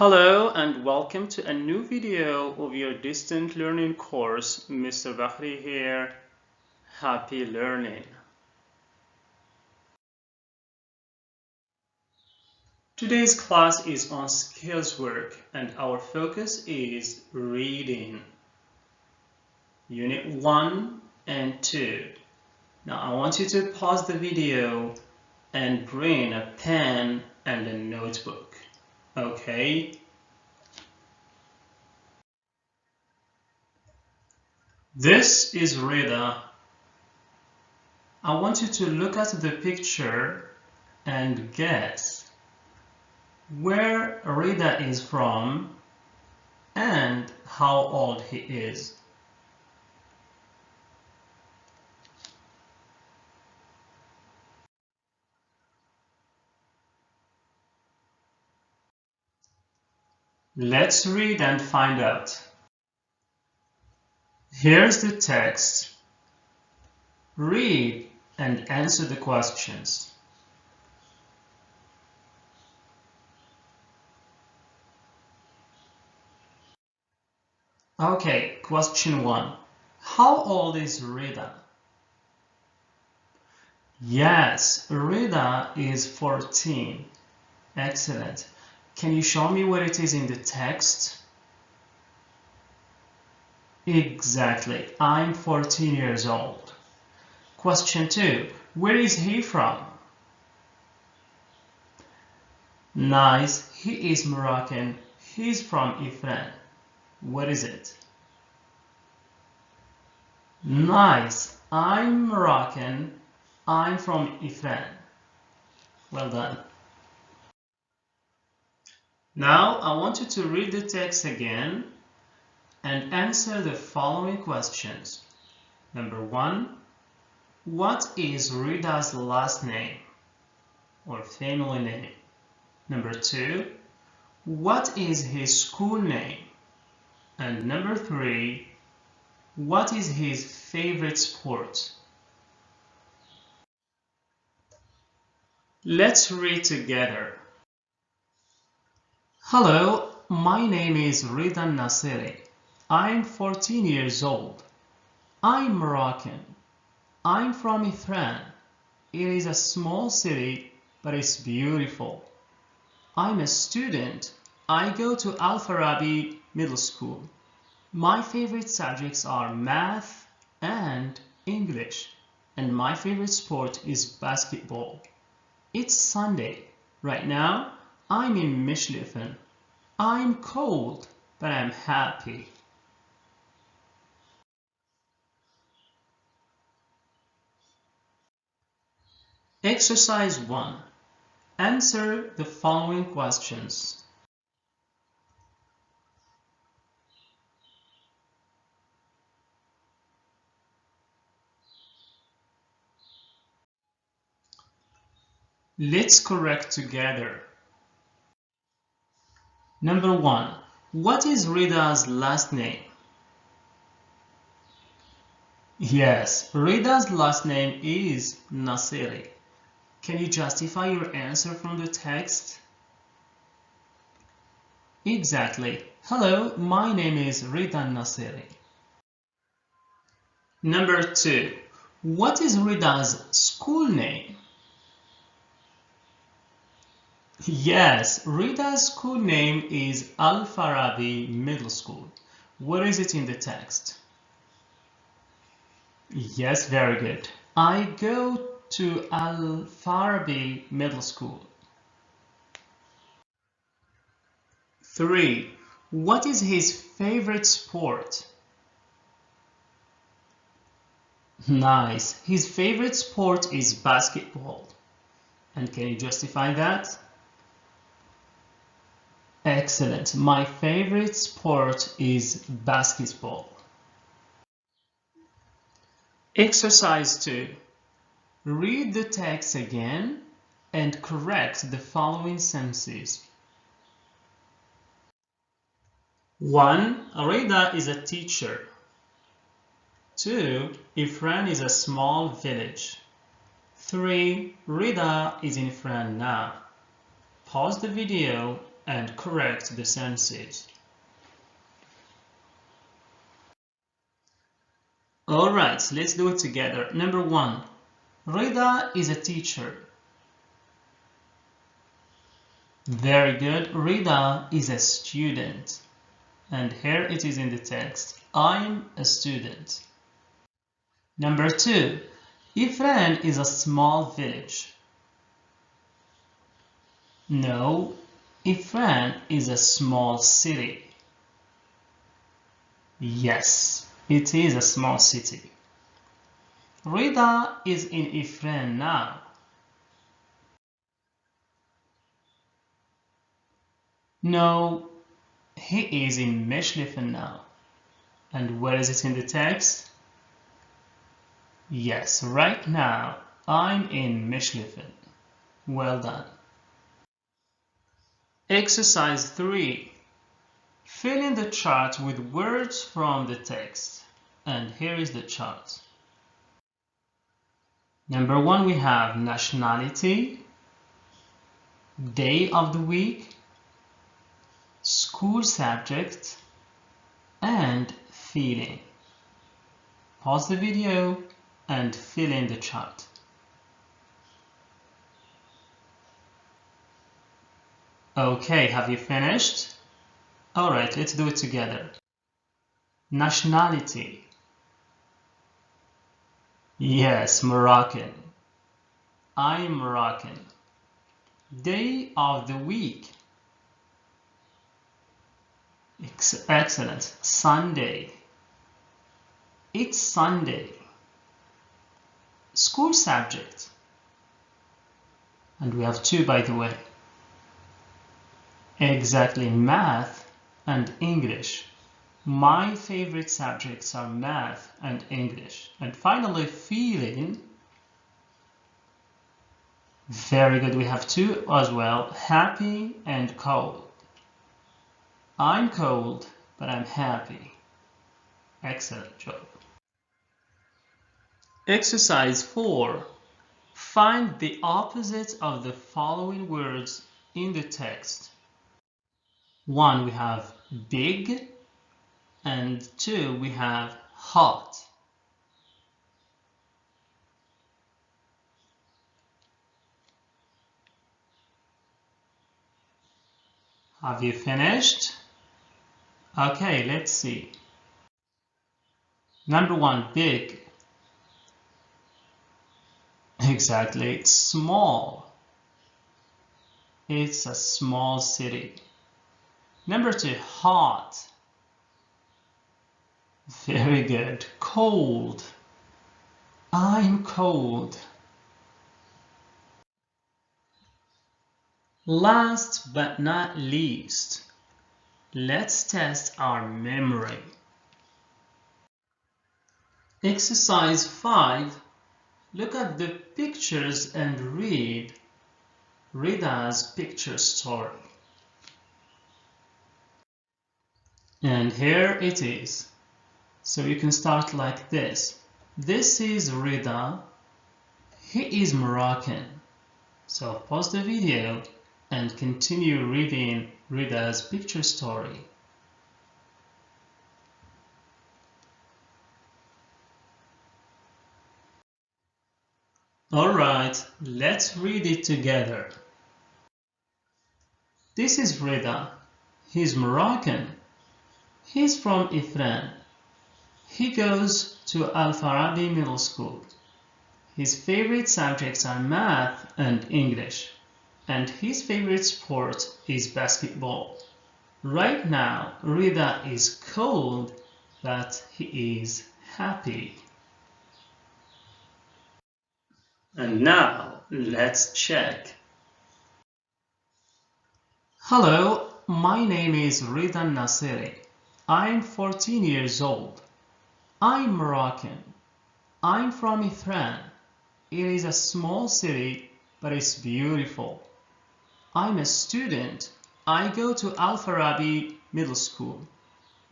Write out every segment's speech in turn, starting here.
Hello and welcome to a new video of your distant learning course. Mr. Bahri here. Happy learning. Today's class is on skills work and our focus is reading. Unit 1 and 2. Now I want you to pause the video and bring a pen and a notebook. Okay? This is Rida. I want you to look at the picture and guess where Rida is from and how old he is. Let's read and find out. Here's the text. Read and answer the questions. Okay, question 1. How old is Rida? Yes, Rida is 14. Excellent. Can you show me where it is in the text? Exactly. I'm 14 years old. Question 2. Where is he from? Nice. He is Moroccan. He's from Iran. What is it? Nice. I'm Moroccan. I'm from Iran. Well done. Now I want you to read the text again and answer the following questions. Number 1. What is Rida's last name or family name? Number 2. What is his school name? And number 3. What is his favorite sport? Let's read together. Hello, my name is Rida Nasiri. I'm 14 years old. I'm Moroccan. I'm from Iran. It is a small city, but it's beautiful. I'm a student. I go to Al-Farabi Middle School. My favorite subjects are math and English, and my favorite sport is basketball. It's Sunday. Right now, I'm in Mishlifen. I'm cold, but I'm happy. Exercise 1. Answer the following questions. Let's correct together. Number 1. What is Rida's last name? Yes, Rida's last name is Nasiri. Can you justify your answer from the text? Exactly. Hello, my name is Rida Nasiri. Number 2. What is Rida's school name? Yes, Rida's school name is Al-Farabi Middle School. What is it in the text? Yes, very good. I go to Al-Farabi Middle School. 3. What is his favorite sport? Nice. His favorite sport is basketball. And can you justify that? Excellent. My favorite sport is basketball. Exercise 2. Read the text again and correct the following sentences. 1. Rida is a teacher. 2. Iran is a small village. 3. Rida is in Iran now. Pause the video and correct the sentences. Alright, let's do it together. Number 1. Rida is a teacher. Very good. Rida is a student. And here it is in the text. I'm a student. Number 2. Ifran is a small village. No, Ifran is a small city. Yes, it is a small city. Rida is in Ifran now. No, he is in Meshlifen now. And where is it in the text? Yes, right now I'm in Meshlifen. Well done. Exercise 3. Fill in the chart with words from the text. And here is the chart. Number 1, we have nationality, day of the week, school subject, and feeling. Pause the video and fill in the chart. Okay, have you finished? Alright, let's do it together. Nationality. Yes, Moroccan. I'm Moroccan. Day of the week. Excellent. Sunday. It's Sunday. School subject. And we have 2, by the way. Exactly, math and English. My favorite subjects are math and English. And finally, feeling. Very good, we have 2 as well, happy and cold. I'm cold, but I'm happy. Excellent job. Exercise 4. Find the opposite of the following words in the text. 1, we have big, and 2, we have hot. Have you finished? Okay, let's see. Number 1, big. Exactly, it's small. It's a small city. Number 2, hot. Very good. Cold. I'm cold. Last but not least, let's test our memory. Exercise 5. Look at the pictures and read Rida's picture story. And here it is. So you can start like this. This is Rida. He is Moroccan. So pause the video and continue reading Rida's picture story. Alright, let's read it together. This is Rida. He's Moroccan. He's from Ifran. He goes to Al-Farabi Middle School. His favorite subjects are math and English, and his favorite sport is basketball. Right now, Rida is cold, but he is happy. And now, let's check. Hello, my name is Rida Nasiri. I'm 14 years old. I'm Moroccan. I'm from Ifran. It is a small city, but it's beautiful. I'm a student. I go to Al-Farabi Middle School.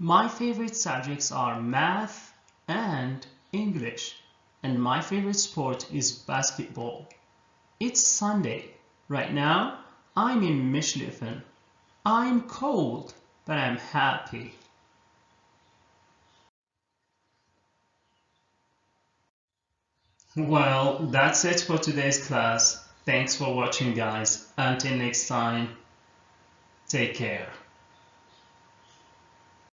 My favorite subjects are math and English, and my favorite sport is basketball. It's Sunday. Right now, I'm in Mishlifen. I'm cold, but I'm happy. Well, that's it for today's class. Thanks for watching, guys. Until next time, take care.